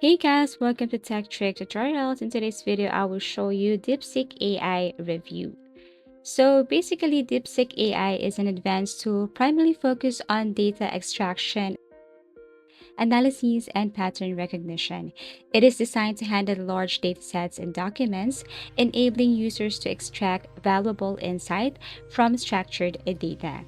Hey guys, welcome to Tech Trick Tutorials. In today's video, I will show you Deepseek AI review. So basically, Deepseek AI is an advanced tool primarily focused on data extraction, analysis, and pattern recognition. It is designed to handle large datasets and documents, enabling users to extract valuable insight from structured data.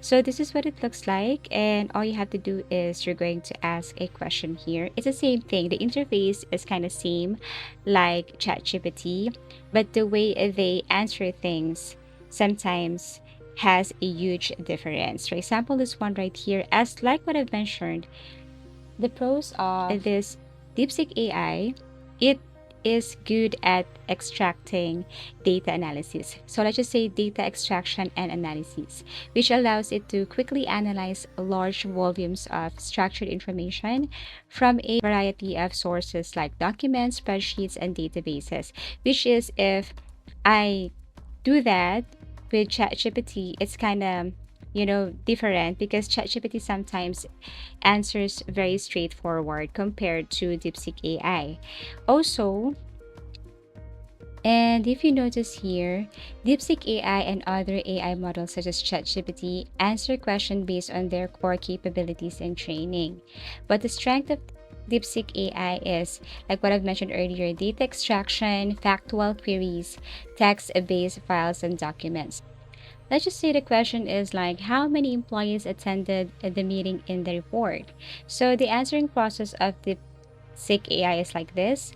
So this is what it looks like, and all you have to do is you're going to ask a question here. It's the same thing. The interface is kind of same like ChatGPT, but the way they answer things sometimes has a huge difference. For example, this one right here, as like what I've mentioned, the pros of this DeepSeek AI, it is good at extracting data analysis. So let's just say data extraction and analysis, which allows it to quickly analyze large volumes of structured information from a variety of sources like documents, spreadsheets, and databases. Which is if I do that with ChatGPT, it's kind of different because ChatGPT sometimes answers very straightforward compared to DeepSeek AI. Also, and if you notice here, DeepSeek AI and other AI models such as ChatGPT answer questions based on their core capabilities and training. But the strength of DeepSeek AI is, like what I've mentioned earlier, data extraction, factual queries, text-based files, and documents. Let's just say the question is like how many employees attended the meeting in the report. So the answering process of DeepSeek AI is like this.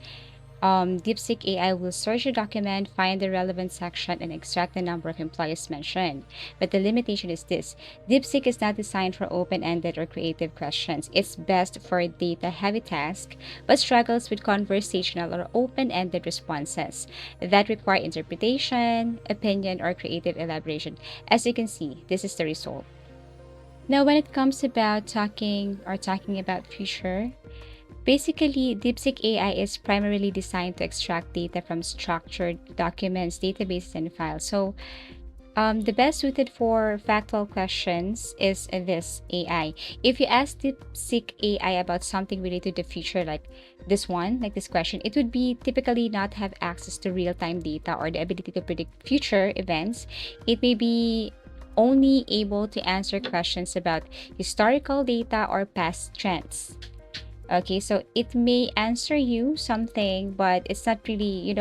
DeepSeek AI will search a document, find the relevant section, and extract the number of employees mentioned. But the limitation is this: DeepSeek is not designed for open-ended or creative questions. It's best for data-heavy tasks, but struggles with conversational or open-ended responses that require interpretation, opinion, or creative elaboration. As you can see, this is the result. Now, when it comes about talking about future, basically, DeepSeek AI is primarily designed to extract data from structured documents, databases, and files. So, the best suited for factual questions is this AI. If you ask DeepSeek AI about something related to the future, like this question, it would be typically not have access to real-time data or the ability to predict future events. It may be only able to answer questions about historical data or past trends. Okay, so it may answer you something, but it's not really,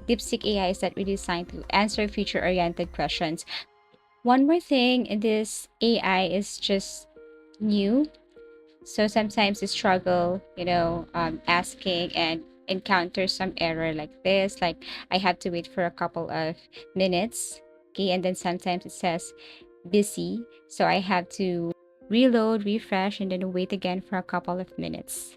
DeepSeek AI is not really designed to answer future-oriented questions. One more thing, this AI is just new, so sometimes it struggle, asking and encounter some error like this. Like I have to wait for a couple of minutes, okay, and then sometimes it says busy, so I have to reload, refresh, and then wait again for a couple of minutes.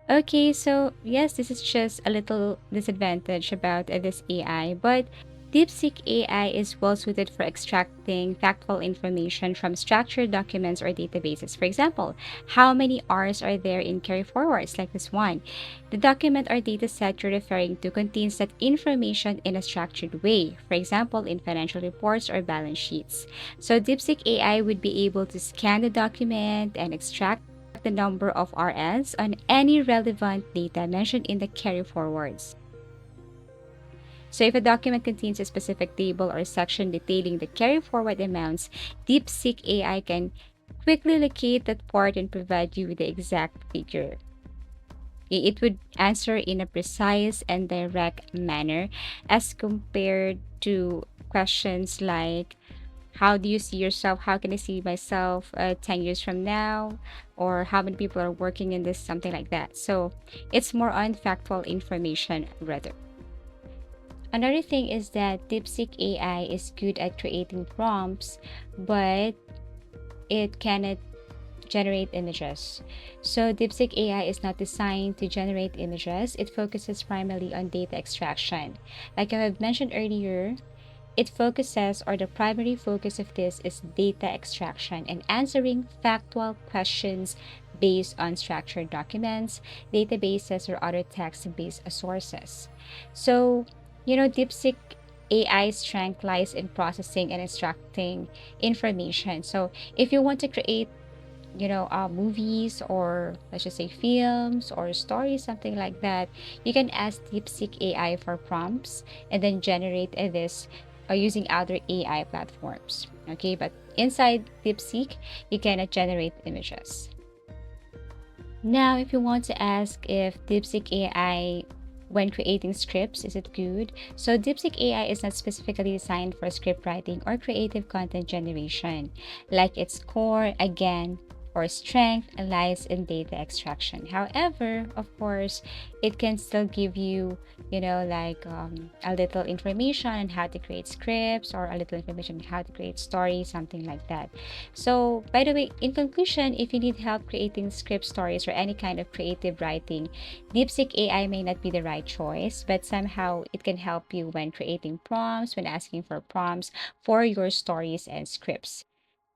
Okay, so yes, this is just a little disadvantage about this AI, but DeepSeek AI is well suited for extracting factual information from structured documents or databases. For example, how many R's are there in carry forwards, like this one? The document or data set you're referring to contains that information in a structured way, for example, in financial reports or balance sheets. So DeepSeek AI would be able to scan the document and extract the number of RS on any relevant data mentioned in the carry forwards. So if a document contains a specific table or section detailing the carry forward amounts, DeepSeek AI can quickly locate that part and provide you with the exact figure. It would answer in a precise and direct manner as compared to questions like how do you see yourself? How can I see myself 10 years from now? Or how many people are working in this? Something like that. So it's more on factual information rather. Another thing is that DeepSeek AI is good at creating prompts, but it cannot generate images. So DeepSeek AI is not designed to generate images. It focuses primarily on data extraction. Like I have mentioned earlier, it focuses, or the primary focus of this is data extraction and answering factual questions based on structured documents, databases, or other text-based sources. So, DeepSeek AI's strength lies in processing and extracting information. So, if you want to create movies, or let's just say films or stories, something like that, you can ask Deepseek AI for prompts and then generate this using other AI platforms. Okay, but inside Deepseek, you cannot generate images. Now, if you want to ask if Deepseek AI, when creating scripts, is it good? So Deepseek AI is not specifically designed for script writing or creative content generation. Like its core, again, or strength lies in data extraction. However, of course, it can still give you, a little information on how to create scripts, or a little information on how to create stories, something like that. So, by the way, in conclusion, if you need help creating script stories or any kind of creative writing, Deepseek AI may not be the right choice, but somehow it can help you when creating prompts, when asking for prompts for your stories and scripts.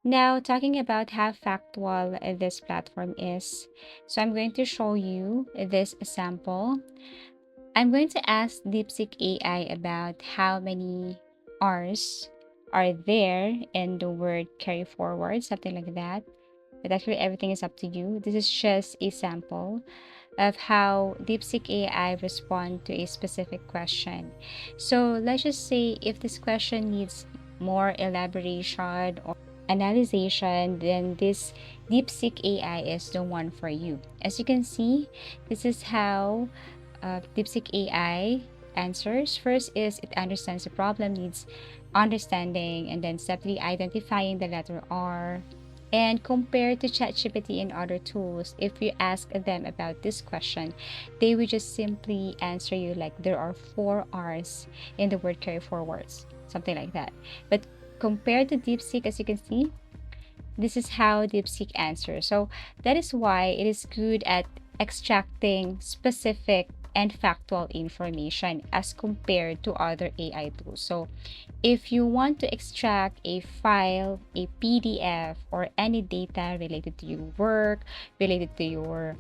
Now, talking about how factual this platform is, so I'm going to show you this sample. I'm going to ask DeepSeek AI about how many R's are there in the word carry forward, something like that. But actually, everything is up to you. This is just a sample of how DeepSeek AI respond to a specific question. So let's just say if this question needs more elaboration or analyzation, then this DeepSeek AI is the one for you. As you can see, this is how Deepseek AI answers. First is it understands the problem, needs understanding, and then step 3, identifying the letter R. And compared to ChatGPT and other tools, if you ask them about this question, they will just simply answer you like there are 4 R's in the word carry forwards, something like that. But compared to DeepSeek, as you can see, this is how DeepSeek answers. So that is why it is good at extracting specific and factual information as compared to other AI tools. So if you want to extract a file, a PDF, or any data related to your work, related to your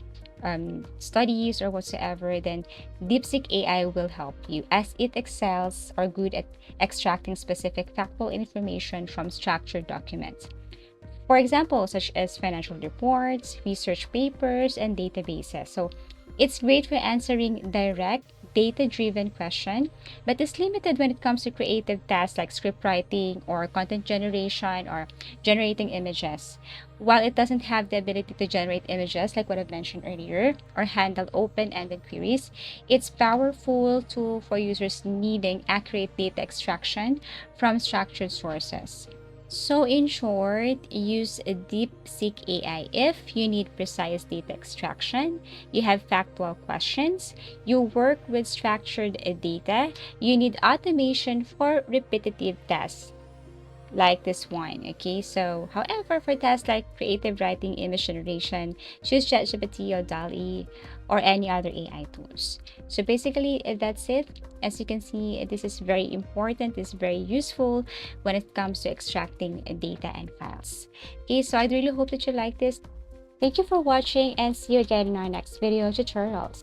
studies or whatsoever, then DeepSeek AI will help you as it excels or good at extracting specific factual information from structured documents. For example, such as financial reports, research papers, and databases. So it's great for answering direct, data-driven questions, but is limited when it comes to creative tasks like script writing or content generation or generating images. While it doesn't have the ability to generate images like what I've mentioned earlier or handle open-ended queries, it's a powerful tool for users needing accurate data extraction from structured sources. So in short, use a DeepSeek AI if you need precise data extraction, you have factual questions, you work with structured data, you need automation for repetitive tasks like this one. Okay, so however, for tasks like creative writing, image generation, choose ChatGPT or DALL-E or any other AI tools. So basically, that's it. As you can see, this is very important, it's very useful when it comes to extracting data and files. Okay, so I really hope that you like this. Thank you for watching and see you again in our next video tutorials.